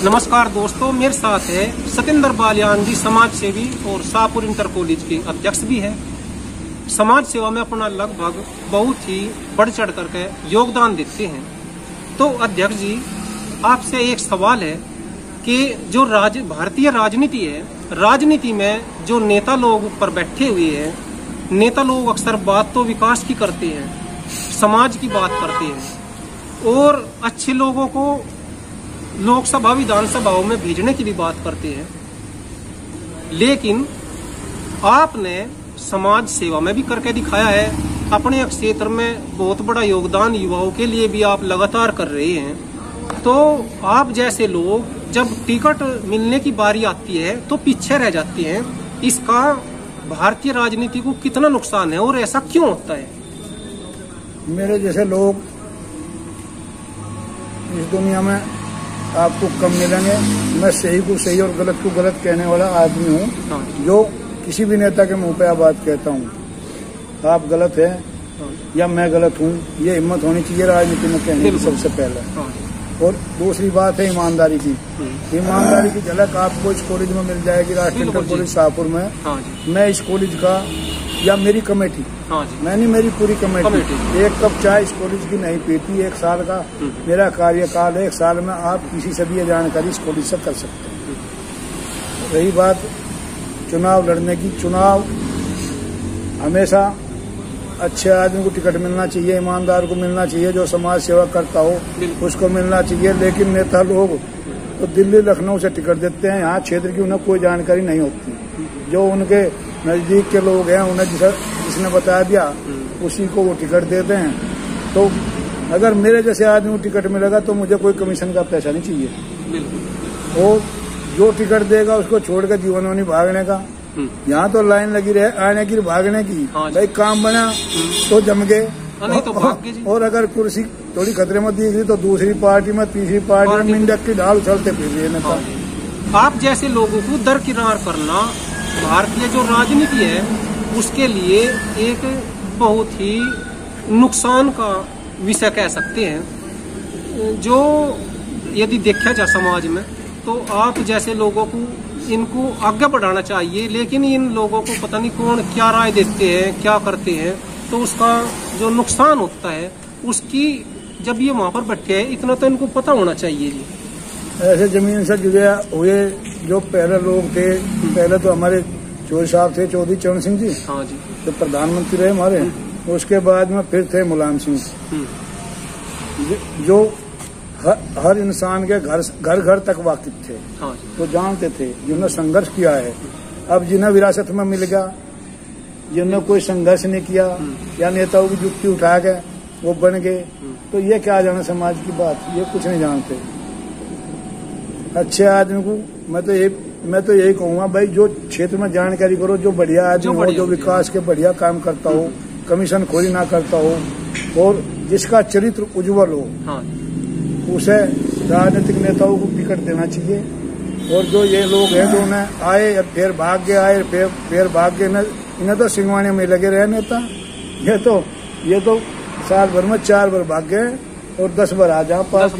नमस्कार दोस्तों, मेरे साथ है सतेंद्र बालियान जी, समाज सेवी और शाहपुर इंटर कॉलेज के अध्यक्ष भी है। समाज सेवा में अपना लगभग बहुत ही बढ़ चढ़ करके योगदान देते हैं। तो अध्यक्ष जी, आपसे एक सवाल है कि जो भारतीय राजनीति है, राजनीति में जो नेता लोग ऊपर बैठे हुए हैं, नेता लोग अक्सर बात तो विकास की करते हैं, समाज की बात करते हैं और अच्छे लोगों को लोकसभा विधानसभाओं में भेजने की भी बात करते हैं। लेकिन आपने समाज सेवा में भी करके दिखाया है। अपने क्षेत्र में बहुत बड़ा योगदान युवाओं के लिए भी आप लगातार कर रहे हैं। तो आप जैसे लोग जब टिकट मिलने की बारी आती है तो पीछे रह जाते हैं। इसका भारतीय राजनीति को कितना नुकसान है और ऐसा क्यों होता है? मेरे जैसे लोग इस दुनिया में आपको कम मिलेंगे। मैं सही को सही और गलत को गलत कहने वाला आदमी हूँ, जो किसी भी नेता के मुंह पे आप बात कहता हूँ आप गलत हैं या मैं गलत हूँ, ये हिम्मत होनी चाहिए राजनीति में कहने की सबसे पहले। और दूसरी बात है ईमानदारी की। ईमानदारी की झलक आपको इस कॉलेज में मिल जाएगी, राष्ट्रीय इंटर कॉलेज शाहपुर में। मैं इस कॉलेज का या मेरी कमेटी, मैं नहीं, मेरी पूरी कमेटी एक कप चाय इस कॉलेज की नहीं पीती। 1 साल का मेरा कार्यकाल है। 1 साल में आप किसी से भी ये जानकारी इस कॉलेज से कर सकते हैं। रही बात चुनाव लड़ने की, चुनाव हमेशा अच्छे आदमी को टिकट मिलना चाहिए, ईमानदार को मिलना चाहिए, जो समाज सेवा करता हो उसको मिलना चाहिए। लेकिन नेता लोग तो दिल्ली लखनऊ से टिकट देते हैं, यहाँ क्षेत्र की उन्हें कोई जानकारी नहीं होती। जो उनके नजदीक के लोग हैं, उन्हें जिसने बता दिया उसी को वो टिकट देते हैं। तो अगर मेरे जैसे आदमी को टिकट मिलेगा तो मुझे कोई कमीशन का पैसा नहीं चाहिए। और जो टिकट देगा उसको छोड़कर जीवन में नहीं भागने का। यहाँ तो लाइन लगी रहे आने की, भागने की। भाई काम बना तो जम गए, और अगर कुर्सी थोड़ी खतरे में दिख रही तो दूसरी पार्टी में, तीसरी पार्टी में मिंडक की ढाल चलते फिर रहे नेता। आप जैसे लोगों को दरकिनार करना भारतीय जो राजनीति है उसके लिए एक बहुत ही नुकसान का विषय कह सकते हैं। जो यदि देखा जाए समाज में तो आप जैसे लोगों को इनको आगे बढ़ाना चाहिए, लेकिन इन लोगों को पता नहीं कौन क्या राय देते हैं, क्या करते हैं, तो उसका जो नुकसान होता है उसकी जब ये वहाँ पर बैठे हैं इतना तो इनको पता होना चाहिए जी। ऐसे जमीन से जुड़े हुए जो पहले लोग थे, पहले तो हमारे चौधरी साहब थे, चौधरी चरण सिंह जी, हाँ जी, जो प्रधानमंत्री रहे हमारे। उसके बाद में फिर थे मुलायम सिंह, जो हर इंसान के घर घर तक वाकिफ थे, हाँ, तो जानते थे, जिन्होंने संघर्ष किया है। अब जिन्हें विरासत में मिल गया, जिन्होंने कोई संघर्ष नहीं किया या नेताओं की जुत्ती उठा के वो बन गए, तो ये क्या जाने समाज की बात, ये कुछ नहीं जानते। अच्छे आदमी को मैं तो यही कहूँगा, भाई जो क्षेत्र में जानकारी करो, जो बढ़िया आदमी हो, जो विकास के बढ़िया काम करता हो, कमीशन खोरी ना करता हो और जिसका चरित्र उज्जवल हो, हाँ, उसे राजनीतिक नेताओं को टिकट देना चाहिए। और जो ये लोग हैं जो उन्हें आए फिर भाग के आए फिर भाग के, इन्हें तो सिंगवाने में लगे रहे नेता। ये तो साल भर में 4 बार भाग गए और 10 बार आ जाओ पास।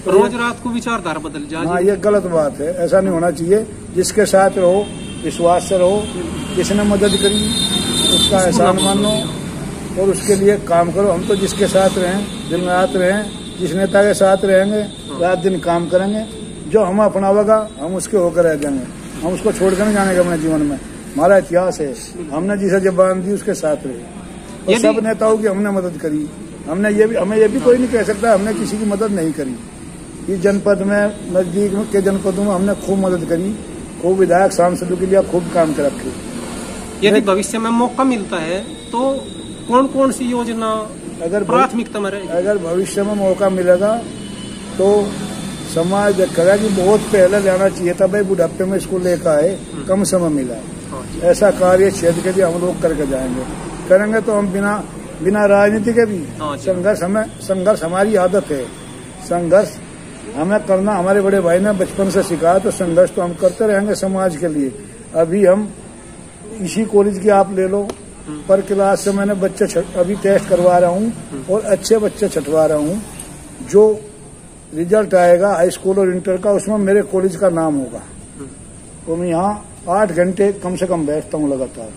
रोज रात को विचारधारा बदल जाए। हाँ, ये गलत बात है, ऐसा नहीं होना चाहिए। जिसके साथ रहो, विश्वास से रहो, जिसने मदद करी उसका एहसान मानो और उसके लिए काम करो। हम तो जिसके साथ रहें, दिन रात रहें, जिस नेता के साथ रहेंगे रात दिन काम करेंगे, जो हम अपनावेगा हम उसके होकर रह जाएंगे। हम उसको छोड़कर नहीं जाने का अपने जीवन में। हमारा इतिहास है, हमने जिसे जबान दी उसके साथ रहे और सब नेताओं की हमने मदद करी। हमें ये भी कोई नहीं कह सकता हमने किसी की मदद नहीं करी। इस जनपद में, नजदीक के जनपदों में हमने खूब मदद करी, खूब विधायक सांसदों के लिए खूब काम कर रखे। यदि भविष्य में मौका मिलता है तो कौन कौन सी योजना अगर प्राथमिकता में रहेगी? अगर भविष्य में मौका मिलेगा तो समाज देखेगा कि बहुत पहले जाना चाहिए था, भाई बुढ़ापे में इसको लेकर आए, कम समय मिला। ऐसा कार्य क्षेत्र के भी हम लोग करके जाएंगे, करेंगे तो हम बिना राजनीति के भी संघर्ष हमारी आदत है। संघर्ष हमें करना हमारे बड़े भाई ने बचपन से सिखाया, तो संघर्ष तो हम करते रहेंगे समाज के लिए। अभी हम इसी कॉलेज की आप ले लो, पर क्लास से मैंने बच्चे अभी टेस्ट करवा रहा हूँ और अच्छे बच्चे छटवा रहा हूँ, जो रिजल्ट आएगा हाई स्कूल और इंटर का, उसमें मेरे कॉलेज का नाम होगा। तो मैं यहाँ 8 घंटे कम से कम बैठता हूँ लगातार।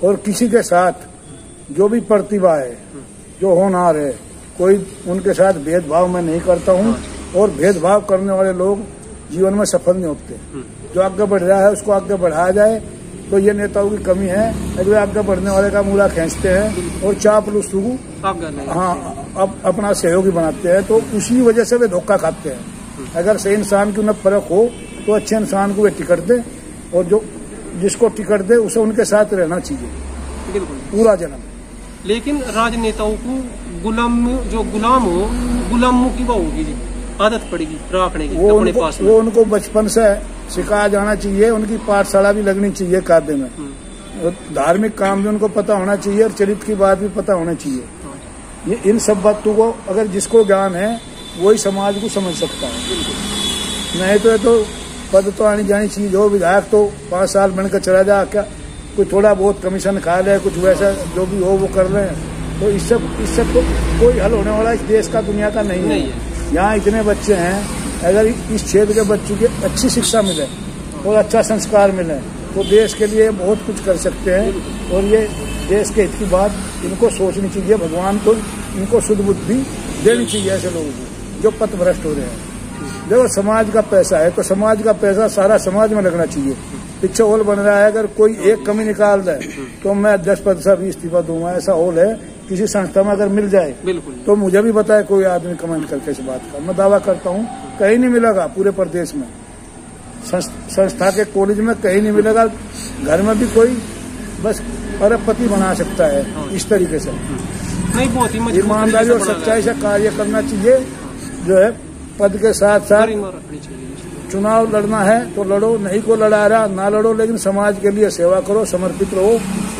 और किसी के साथ जो भी प्रतिभा है, जो होनहार है, कोई उनके साथ भेदभाव मैं नहीं करता हूँ। और भेदभाव करने वाले लोग जीवन में सफल नहीं होते। जो आगे बढ़ रहा है उसको आगे बढ़ाया जाए। तो ये नेताओं की कमी है, अगर आगे बढ़ने वाले का मूला खींचते हैं और चापलूसों को अब अपना सहयोगी बनाते हैं, तो उसी वजह से वे धोखा खाते हैं। अगर सही इंसान की उन्हें परख हो तो अच्छे इंसान को वे टिकट दे, और जो जिसको टिकट दे उसे उनके साथ रहना चाहिए पूरा जन्म। लेकिन राजनेताओं को गुलाम हो, गुलामों की वो होगी जी, आदत पड़ेगी रखने की अपने पास में। वो उनको बचपन से सिखाया जाना चाहिए। उनकी पाठशाला भी लगनी चाहिए कायदे में। धार्मिक काम भी उनको पता होना चाहिए और चरित्र की बात भी पता होना चाहिए। ये इन सब बातों को अगर जिसको ज्ञान है वही समाज को समझ सकता है। नहीं तो ये तो पद तो आनी जानी चीज हो। विधायक तो 5 साल बनकर चला जा, क्या कोई थोड़ा बहुत कमीशन खा ले, कुछ वैसा जो भी हो वो कर ले, तो इससे तो कोई हल होने वाला इस देश का, दुनिया का नहीं है। यहाँ इतने बच्चे हैं, अगर इस क्षेत्र के बच्चों की अच्छी शिक्षा मिले और अच्छा संस्कार मिले तो देश के लिए बहुत कुछ कर सकते हैं। और ये देश के हित की बात इनको सोचनी चाहिए। भगवान को इनको शुद्ध बुद्धि देनी चाहिए ऐसे लोगों को जो पथ भ्रष्ट हो रहे हैं। देखो समाज का पैसा है तो समाज का पैसा सारा समाज में लगना चाहिए। पीछे होल बन रहा है, अगर कोई एक कमी निकाल दे तो मैं 10% भी इस्तीफा दूंगा। ऐसा होल है किसी संस्था में अगर मिल जाए तो मुझे भी बताए कोई आदमी कमेंट करके इस बात का। मैं दावा करता हूँ कहीं नहीं मिलेगा पूरे प्रदेश में, संस्था के कॉलेज में कहीं नहीं मिलेगा। घर में भी कोई बस अरबपति बना सकता है इस तरीके से। नहीं, बहुत ही ईमानदारी और सच्चाई से कार्य करना चाहिए। जो है पद के साथ साथ चुनाव लड़ना है तो लड़ो, नहीं को लड़ा रहा ना लड़ो, लेकिन समाज के लिए सेवा करो, समर्पित रहो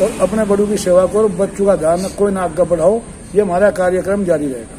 और अपने बड़ों की सेवा करो, बच्चों का ध्यान रखो, इन्हें आगे बढ़ाओ। ये हमारा कार्यक्रम जारी रहेगा।